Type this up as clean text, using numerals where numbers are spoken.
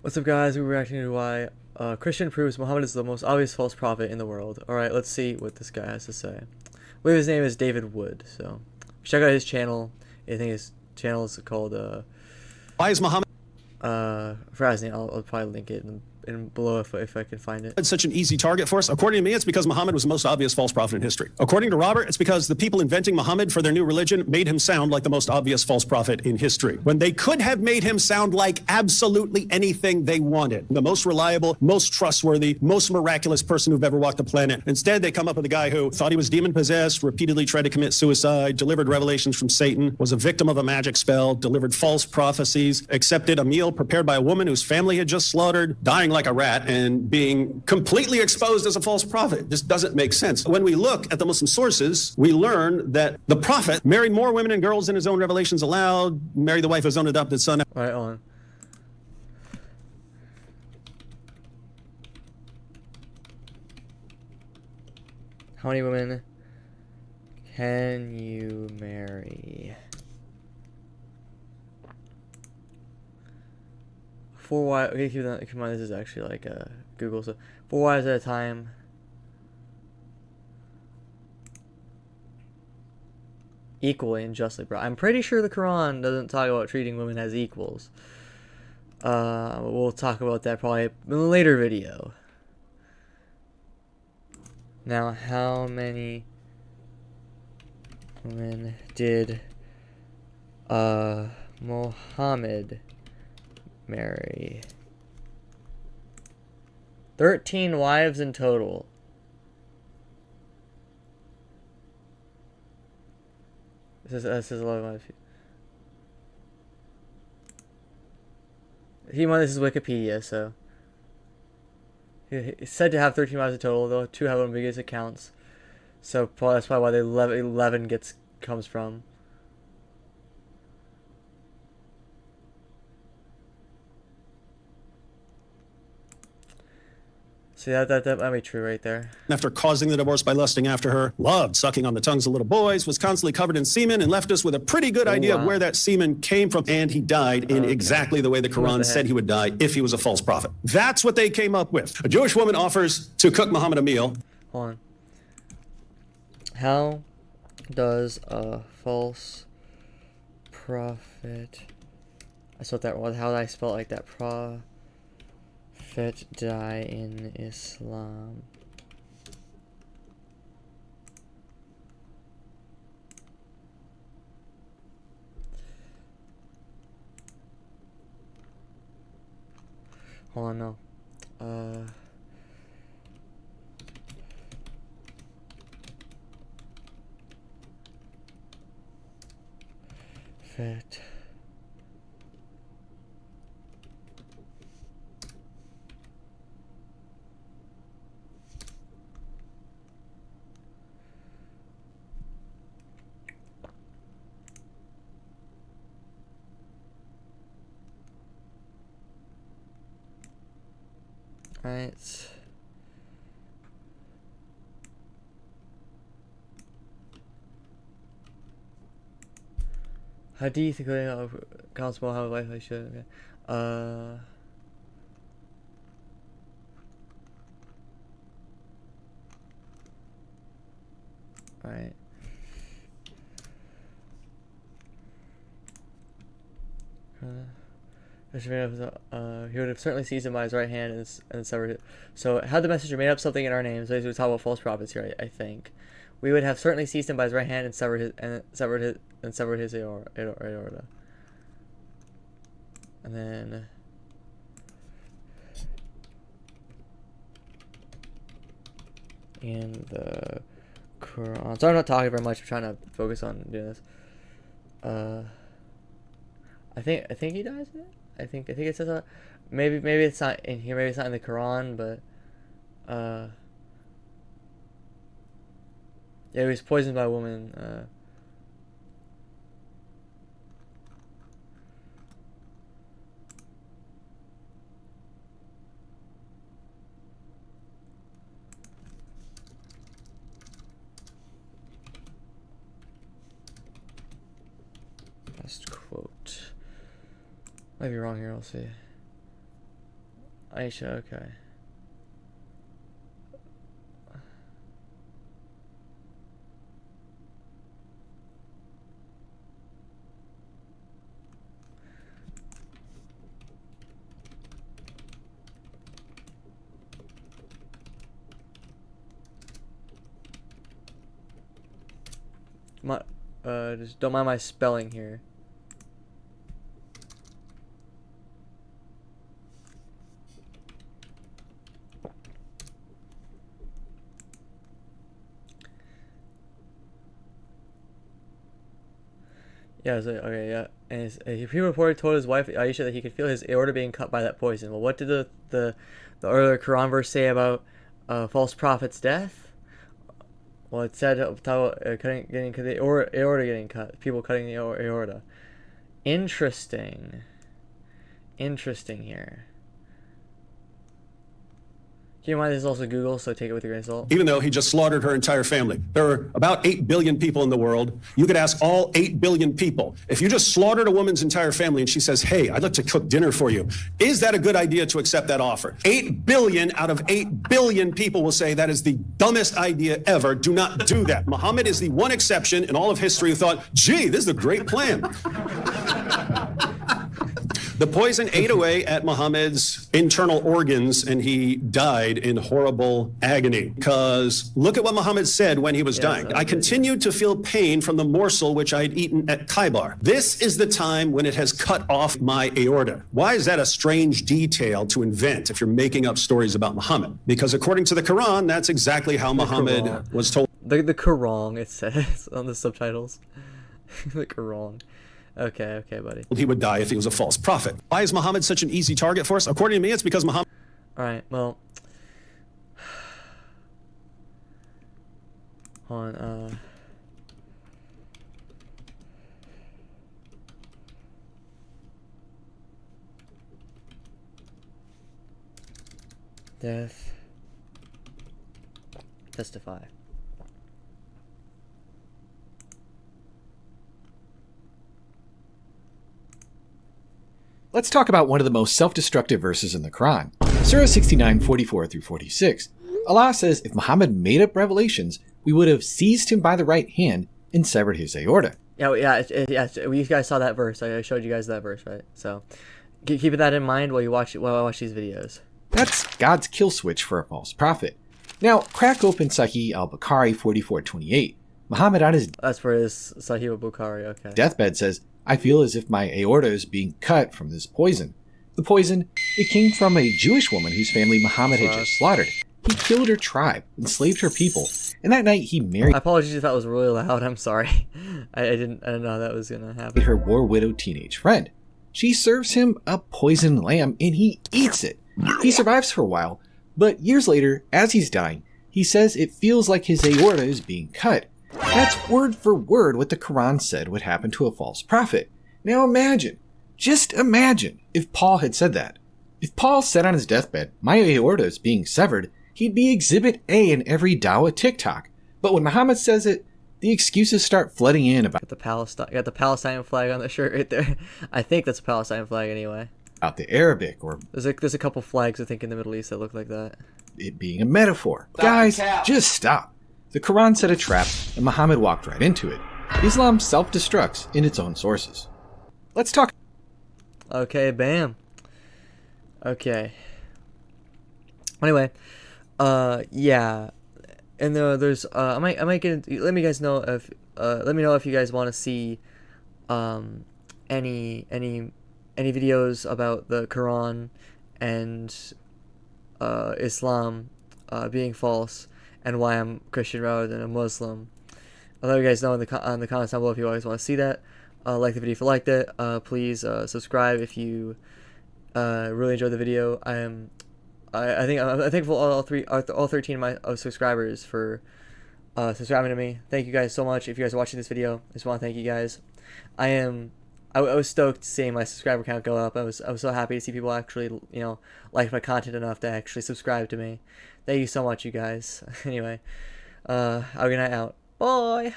What's up, guys? We're reacting to why Christian proves Muhammad is the most obvious false prophet in the world. Alright, let's see what this guy has to say. I believe his name is David Wood, so check out his channel. I think his channel is called, Why is Mohammed for his name, I'll probably link it in below if I can find it. such an easy target for us? According to me, it's because Muhammad was the most obvious false prophet in history. According to Robert, it's because the people inventing Muhammad for their new religion made him sound like the most obvious false prophet in history, when they could have made him sound like absolutely anything they wanted. The most reliable, most trustworthy, most miraculous person who've ever walked the planet. Instead, they come up with a guy who thought he was demon-possessed, repeatedly tried to commit suicide, delivered revelations from Satan, was a victim of a magic spell, delivered false prophecies, accepted a meal prepared by a woman whose family had just slaughtered, dying like a rat, and being completely exposed as a false prophet. This doesn't make sense. When we look at the Muslim sources, we learn that the prophet married more women and girls than his own revelations allowed, married the wife of his own adopted son. Alright, on. How many women can you marry? 4 wives. Okay, keep in mind this is actually like Google. So 4 wives at a time. Equally and justly, bro. I'm pretty sure the Quran doesn't talk about treating women as equals. We'll talk about that probably in a later video. Now, how many women did Mohammed marry? 13 wives in total. This is 11 wives. Keep in mind this is Wikipedia, so it's said to have 13 wives in total, though 2 have one of the biggest accounts. So that's probably why the 11 comes from. See, that might be true right there. After causing the divorce by lusting after her, loved sucking on the tongues of little boys, was constantly covered in semen, and left us with a pretty good idea of where that semen came from, and he died in exactly the way the Quran said he would die if he was a false prophet. That's what they came up with. A Jewish woman offers to cook Muhammad a meal. Hold on. How does a false prophet... I spelled that wrong. How did I spell it like that? Prophet die in Islam. Hold on, no. Fit. Right. How do you think counts more how life I should? Okay. Alright. He would have certainly seized him by his right hand and severed it. So, had the messenger made up something in our names? So we talk about false prophets here, I think. We would have certainly seized him by his right hand and severed his aorta. And then in the Quran. So I'm not talking very much. I'm trying to focus on doing this. I think he dies in it. I think it says that. Maybe it's not in here. Maybe it's not in the Quran, but yeah, he was poisoned by a woman. Last quote. Might be wrong here. I'll see. Aisha, okay. My, just don't mind my spelling here. Yeah, so, okay, yeah. And he reported told his wife Aisha that he could feel his aorta being cut by that poison. Well, what did the earlier Quran verse say about false prophet's death? Well, it said getting the aorta getting cut, people cutting the aorta. Interesting here. Keep in mind, this is also Google, so take it with a grain of salt. Even though he just slaughtered her entire family. There are about 8 billion people in the world. You could ask all 8 billion people, if you just slaughtered a woman's entire family and she says, hey, I'd like to cook dinner for you, is that a good idea to accept that offer? 8 billion out of 8 billion people will say that is the dumbest idea ever. Do not do that. Muhammad is the one exception in all of history who thought, gee, this is a great plan. The poison ate away at Muhammad's internal organs, and he died in horrible agony. Because look at what Muhammad said when he was dying. I continued to feel pain from the morsel which I had eaten at Khaybar. This is the time when it has cut off my aorta. Why is that a strange detail to invent if you're making up stories about Muhammad? Because according to the Quran, that's exactly how Muhammad was told. The Quran, it says on the subtitles. The Quran. Okay, buddy. He would die if he was a false prophet. Why is Muhammad such an easy target for us? According to me, it's because Muhammad... All right, well... Hold on, Death. Testify. Let's talk about one of the most self-destructive verses in the Quran. Surah 69:44-46. Allah says if Muhammad made up revelations, we would have seized him by the right hand and severed his aorta. Yeah. You guys saw that verse. I showed you guys that verse, right? So keep that in mind while I watch these videos. That's God's kill switch for a false prophet. Now, crack open Sahih al-Bukhari 44:28. Muhammad on his That's for his Sahih al-Bukhari, okay. deathbed says, I feel as if my aorta is being cut from this poison. The poison, it came from a Jewish woman whose family Muhammad had just slaughtered. He killed her tribe, enslaved her people, and that night he married Apologies if that was really loud, I'm sorry. I didn't know that was gonna happen. her war-widowed teenage friend. She serves him a poisoned lamb and he eats it. He survives for a while, but years later, as he's dying, he says it feels like his aorta is being cut. That's word for word what the Quran said would happen to a false prophet. Now imagine, just imagine if Paul had said that. If Paul said on his deathbed, my aorta is being severed, he'd be exhibit A in every Dawah TikTok. But when Muhammad says it, the excuses start flooding in about Got the Palestine flag on the shirt right there. I think that's a Palestine flag anyway. the Arabic or There's a couple flags I think in the Middle East that look like that. it being a metaphor. Guys, just stop. The Quran set a trap, and Muhammad walked right into it. Islam self-destructs in its own sources. Let's talk. Okay, bam. Okay. Anyway, yeah, and there's I might get into, let me know if you guys want to see any videos about the Quran and Islam being false, and why I'm Christian rather than a Muslim. I'll let you guys know in the comments down below if you always want to see that. Like the video if you liked it. Please subscribe if you really enjoyed the video. I'm thankful all 13 of my subscribers for subscribing to me. Thank you guys so much. If you guys are watching this video, I just want to thank you guys. I was stoked seeing my subscriber count go up. I was so happy to see people actually like my content enough to actually subscribe to me. Thank you so much, you guys. Anyway, have a good night out. Bye.